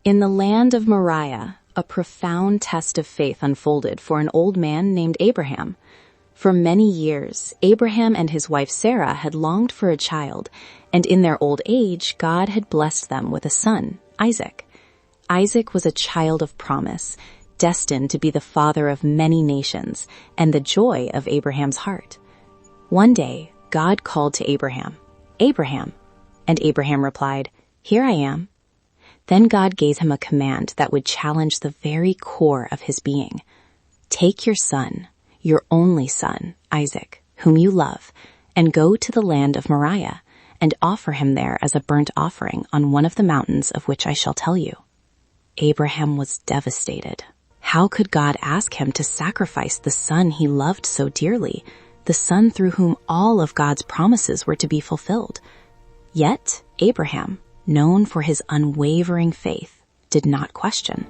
In the land of Moriah, a profound test of faith unfolded for an old man named Abraham. For many years, Abraham and his wife Sarah had longed for a child, and in their old age, God had blessed them with a son, Isaac. Isaac was a child of promise, destined to be the father of many nations and the joy of Abraham's heart. One day, God called to Abraham, "Abraham," and Abraham replied, "Here I am." Then God gave him a command that would challenge the very core of his being. "Take your son, your only son, Isaac, whom you love, and go to the land of Moriah, and offer him there as a burnt offering on one of the mountains of which I shall tell you." Abraham was devastated. How could God ask him to sacrifice the son he loved so dearly, the son through whom all of God's promises were to be fulfilled? Yet Abraham, known for his unwavering faith, did not question.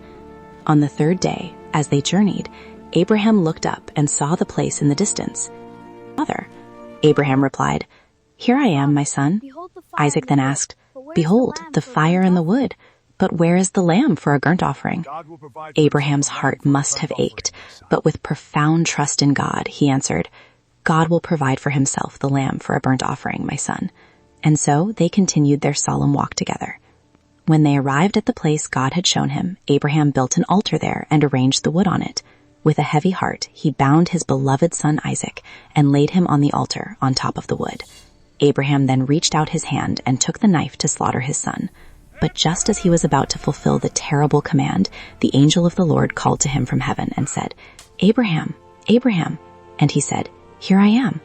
On the third day, as they journeyed, Abraham looked up and saw the place in the distance. "Father," Abraham replied, "Here I am, my son." Isaac then asked, "Behold, the fire and the wood, but where is the lamb for a burnt offering?" Abraham's heart must have ached, but with profound trust in God, he answered, "God will provide for himself the lamb for a burnt offering, my son." And so they continued their solemn walk together. When they arrived at the place God had shown him, Abraham built an altar there and arranged the wood on it. With a heavy heart, he bound his beloved son Isaac and laid him on the altar on top of the wood. Abraham then reached out his hand and took the knife to slaughter his son. But just as he was about to fulfill the terrible command, the angel of the Lord called to him from heaven and said, "Abraham, Abraham." And he said, "Here I am."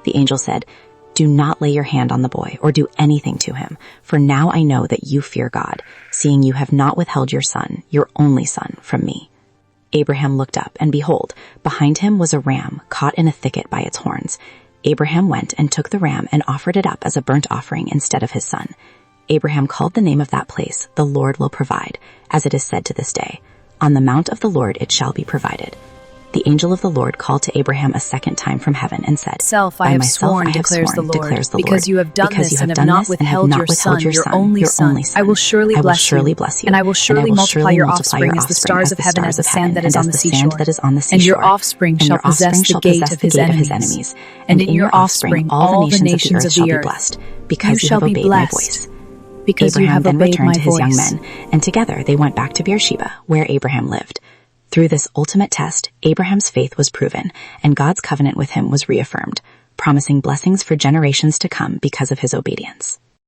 The angel said, "Do not lay your hand on the boy or do anything to him, for now I know that you fear God, seeing you have not withheld your son, your only son, from me." Abraham looked up, and behold, behind him was a ram caught in a thicket by its horns. Abraham went and took the ram and offered it up as a burnt offering instead of his son. Abraham called the name of that place, "The Lord will provide," as it is said to this day, "On the mount of the Lord it shall be provided." The angel of the Lord called to Abraham a second time from heaven and said, "I have sworn, declares the Lord, because you have done this and have not withheld your son, your only son. I will surely bless you, and I will surely multiply your offspring as the stars of heaven, as the sand that is on the seashore. And your offspring shall possess the gate of his enemies. And in your offspring all the nations of the earth shall be blessed, because you have obeyed my voice." Because you have then obeyed returned my to his young voice. men, and together they went back to Beersheba, where Abraham lived. Through this ultimate test, Abraham's faith was proven, and God's covenant with him was reaffirmed, promising blessings for generations to come because of his obedience.